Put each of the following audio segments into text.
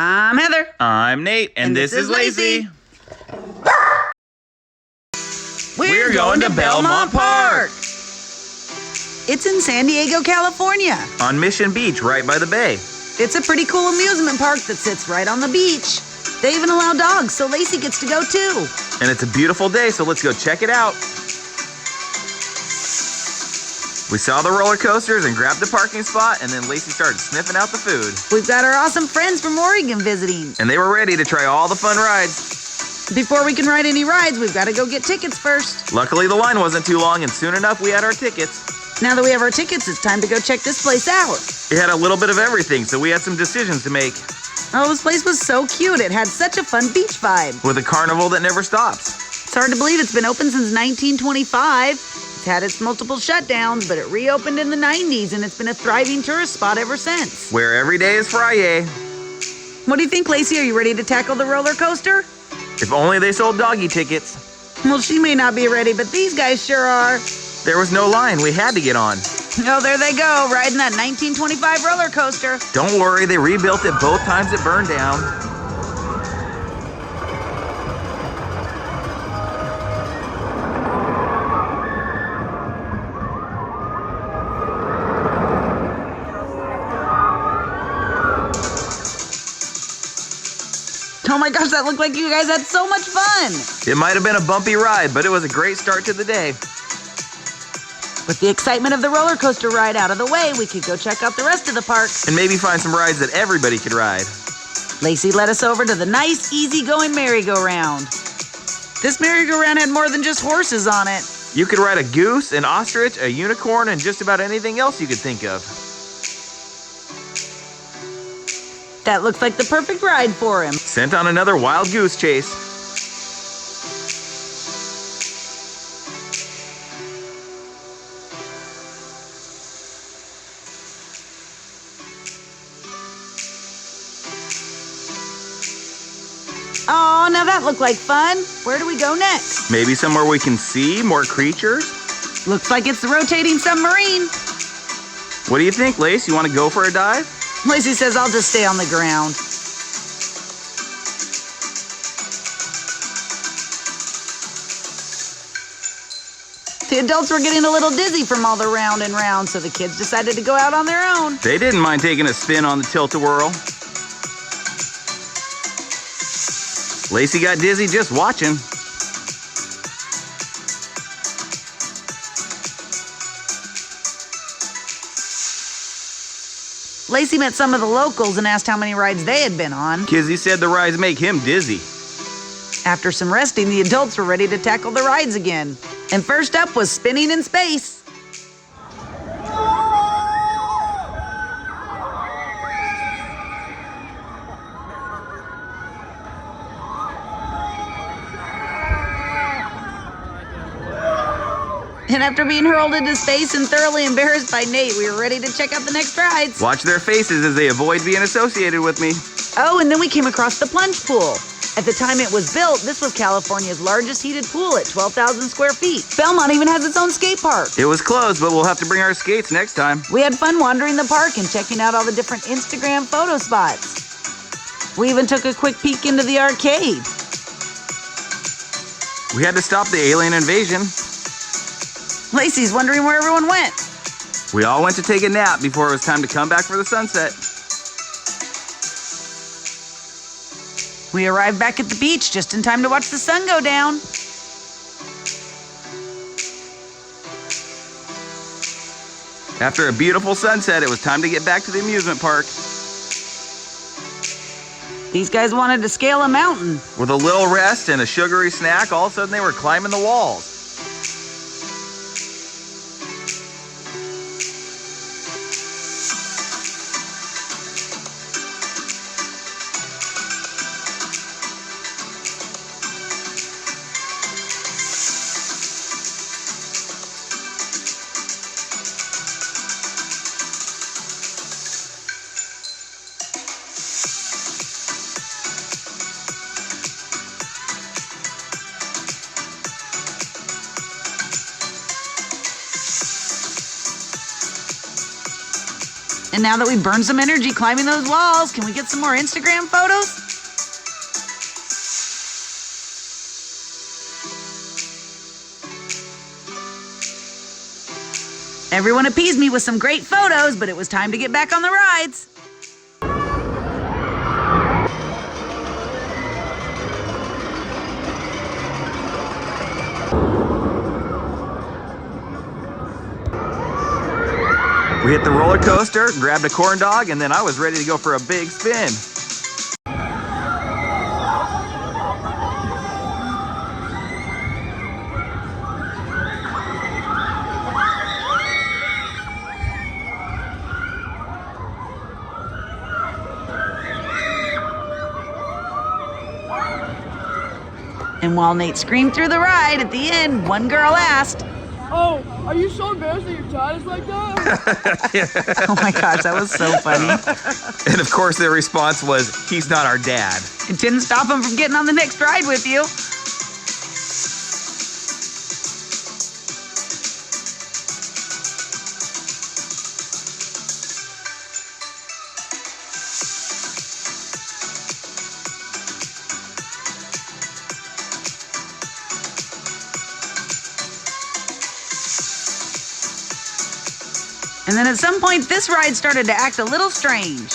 I'm Heather. I'm Nate, and this is Lacey. We're going to Belmont Park. It's in San Diego, California. On Mission Beach, right by the bay. It's a pretty cool amusement park that sits right on the beach. They even allow dogs, so Lacey gets to go too. And it's a beautiful day, so let's go check it out. We saw the roller coasters and grabbed the parking spot, and then Lacey started sniffing out the food. We've got our awesome friends from Oregon visiting. And they were ready to try all the fun rides. Before we can ride any rides, we've got to go get tickets first. Luckily, the line wasn't too long, and soon enough, we had our tickets. Now that we have our tickets, it's time to go check this place out. It had a little bit of everything, so we had some decisions to make. Oh, this place was so cute. It had such a fun beach vibe. With a carnival that never stops. It's hard to believe it's been open since 1925. It's had its multiple shutdowns, but it reopened in the 90s, and it's been a thriving tourist spot ever since. Where every day is Friday. What do you think, Lacey? Are you ready to tackle the roller coaster? If only they sold doggy tickets. Well, she may not be ready, but these guys sure are. There was no line. We had to get on. Oh, there they go, riding that 1925 roller coaster. Don't worry, they rebuilt it both times it burned down. Oh my gosh, that looked like you guys had so much fun. It might have been a bumpy ride, but it was a great start to the day. With the excitement of the roller coaster ride out of the way, we could go check out the rest of the park. And maybe find some rides that everybody could ride. Lacey led us over to the nice, easy-going merry-go-round. This merry-go-round had more than just horses on it. You could ride a goose, an ostrich, a unicorn, and just about anything else you could think of. That looked like the perfect ride for him. Sent on another wild goose chase. Oh, now that looked like fun. Where do we go next? Maybe somewhere we can see more creatures? Looks like it's the rotating submarine. What do you think, Lace? You want to go for a dive? Lacey says I'll just stay on the ground. The adults were getting a little dizzy from all the round and round, so the kids decided to go out on their own. They didn't mind taking a spin on the tilt-a-whirl. Lacey got dizzy just watching. Lacey met some of the locals and asked how many rides they had been on. Kizzy said the rides make him dizzy. After some resting, the adults were ready to tackle the rides again. And first up was spinning in space. And after being hurled into space and thoroughly embarrassed by Nate, we were ready to check out the next rides. Watch their faces as they avoid being associated with me. Oh, and then we came across the plunge pool. At the time it was built, this was California's largest heated pool at 12,000 square feet. Belmont even has its own skate park. It was closed, but we'll have to bring our skates next time. We had fun wandering the park and checking out all the different Instagram photo spots. We even took a quick peek into the arcade. We had to stop the alien invasion. Lacey's wondering where everyone went. We all went to take a nap before it was time to come back for the sunset. We arrived back at the beach just in time to watch the sun go down. After a beautiful sunset, it was time to get back to the amusement park. These guys wanted to scale a mountain. With a little rest and a sugary snack, all of a sudden they were climbing the walls. And now that we burned some energy climbing those walls, can we get some more Instagram photos? Everyone appeased me with some great photos, but it was time to get back on the rides. We hit the roller coaster, grabbed a corn dog, and then I was ready to go for a big spin. And while Nate screamed through the ride, at the end, one girl asked, "Oh, are you so embarrassed that your dad is like that?" oh my gosh, that was so funny. And of course their response was, "He's not our dad." It didn't stop him from getting on the next ride with you. And then at some point, this ride started to act a little strange.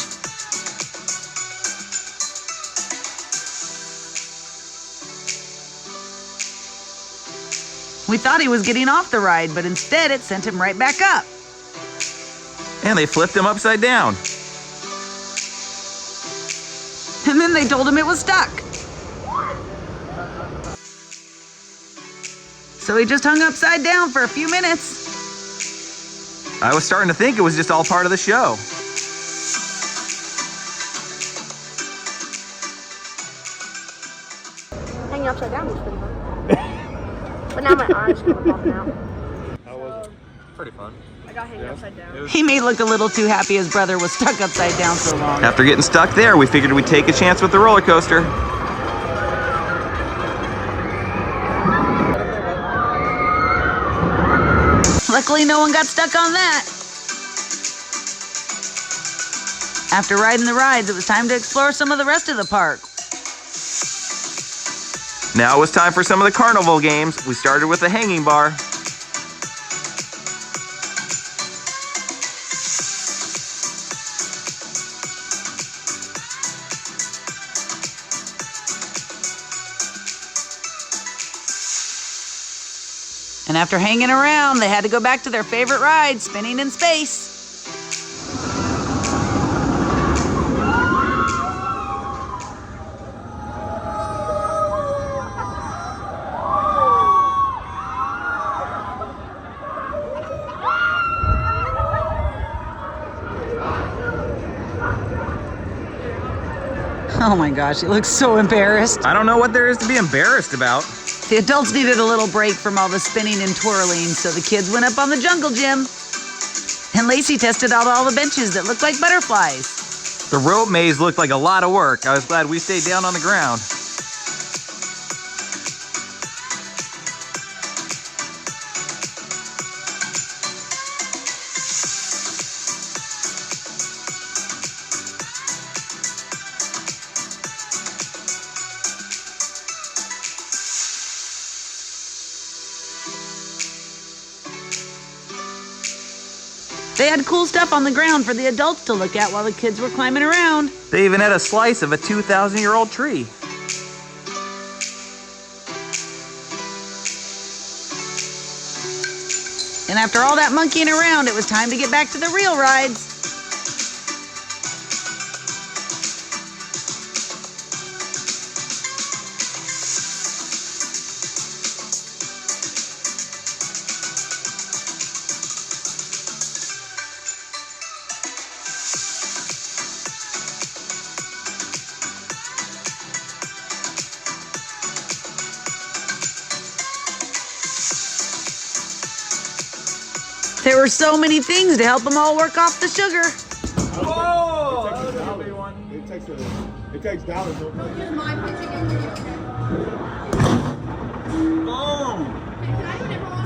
We thought he was getting off the ride, but instead it sent him right back up. And they flipped him upside down. And then they told him it was stuck. So he just hung upside down for a few minutes. I was starting to think it was just all part of the show. Hanging upside down was pretty fun. But now my eyes are popping out. How was it? Pretty fun. I got hanging upside down. He may look a little too happy his brother was stuck upside down so long. After getting stuck there, we figured we'd take a chance with the roller coaster. Luckily, no one got stuck on that. After riding the rides, it was time to explore some of the rest of the park. Now it was time for some of the carnival games. We started with the hanging bar. And after hanging around, they had to go back to their favorite ride, spinning in space. Oh my gosh, he looks so embarrassed. I don't know what there is to be embarrassed about. The adults needed a little break from all the spinning and twirling, so the kids went up on the jungle gym. And Lacey tested out all the benches that looked like butterflies. The rope maze looked like a lot of work. I was glad we stayed down on the ground. They had cool stuff on the ground for the adults to look at while the kids were climbing around. They even had a slice of a 2,000-year-old tree. And after all that monkeying around, it was time to get back to the real rides. There were so many things to help them all work off the sugar. Oh! It takes dollars. Here's my pitching in video, okay? Boom! Can I hit it wrong?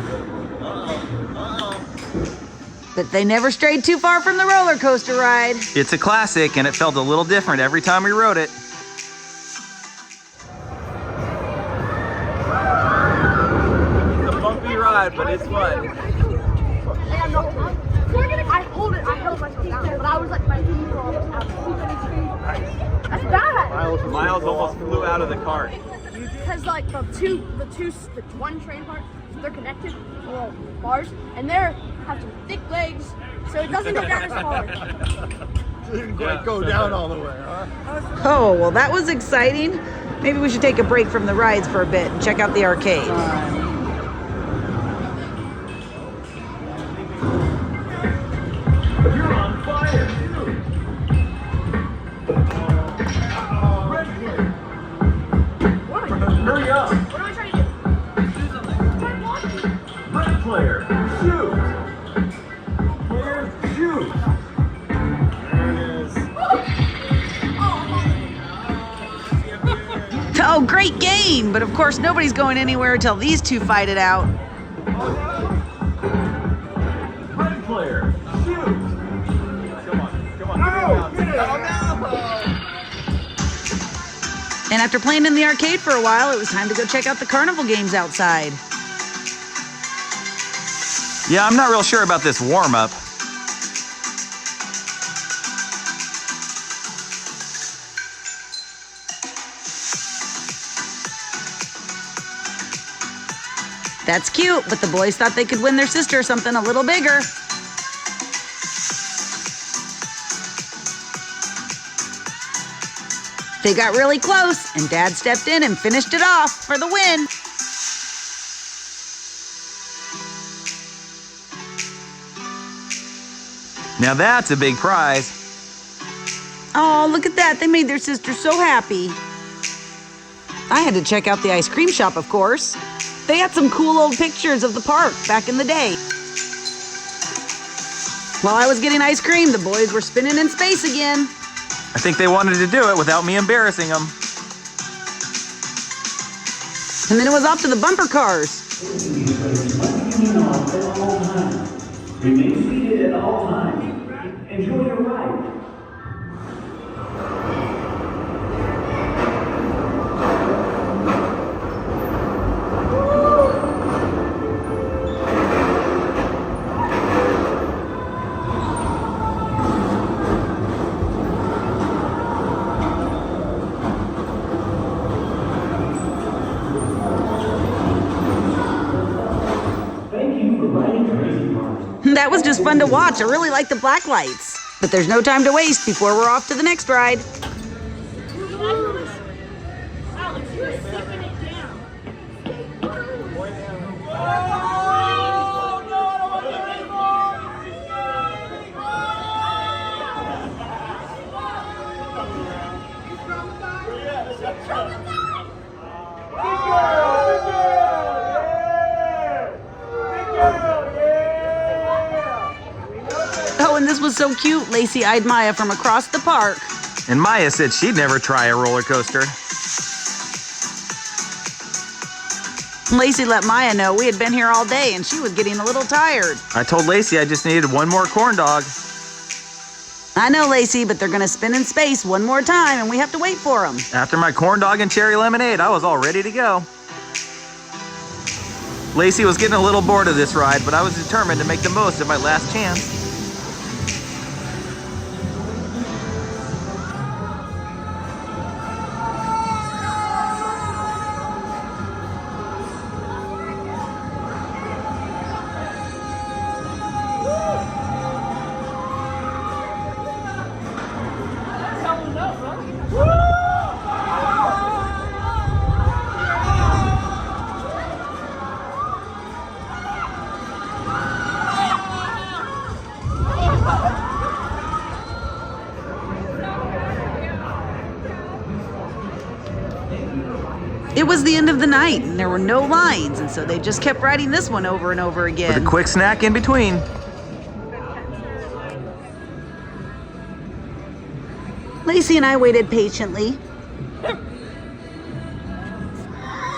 But they never strayed too far from the roller coaster ride. It's a classic, and it felt a little different every time we rode it. It's a bumpy ride, but it's fun. I held myself down, but I was like, my feet were almost out. That's bad. Miles almost flew out of the cart. Because like the one train part, they're connected, little bars, and they have some thick legs, so it doesn't go down as hard. So you didn't quite go down all the way, huh? Oh, well, that was exciting. Maybe we should take a break from the rides for a bit and check out the arcade. You're on fire, dude. Hurry up. What am I trying to do? Red player, shoot. Player, shoot. There it is. Oh, great game! But of course, nobody's going anywhere until these two fight it out. Red player, shoot. Come on. Oh, get it. Oh, no. And after playing in the arcade for a while, it was time to go check out the carnival games outside. Yeah, I'm not real sure about this warm-up. That's cute, but the boys thought they could win their sister something a little bigger. They got really close, and Dad stepped in and finished it off for the win. Now that's a big prize. Oh, look at that. They made their sister so happy. I had to check out the ice cream shop, of course. They had some cool old pictures of the park back in the day. While I was getting ice cream, the boys were spinning in space again. I think they wanted to do it without me embarrassing them. And then it was off to the bumper cars. Remain seated at all times. Enjoy your ride. That was just fun to watch. I really like the black lights. But there's no time to waste before we're off to the next ride. Alex, you were sipping it down. Oh, and this was so cute. Lacey eyed Maya from across the park. And Maya said she'd never try a roller coaster. Lacey let Maya know we had been here all day and she was getting a little tired. I told Lacey I just needed one more corn dog. I know, Lacey, but they're gonna spin in space one more time and we have to wait for them. After my corn dog and cherry lemonade, I was all ready to go. Lacey was getting a little bored of this ride, but I was determined to make the most of my last chance. It was the end of the night and there were no lines, and so they just kept riding this one over and over again. With a quick snack in between. Lacey and I waited patiently.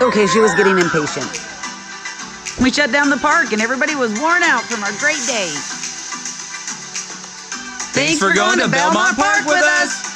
Okay, she was getting impatient. We shut down the park and everybody was worn out from our great day. Thanks for going to Belmont Park with us.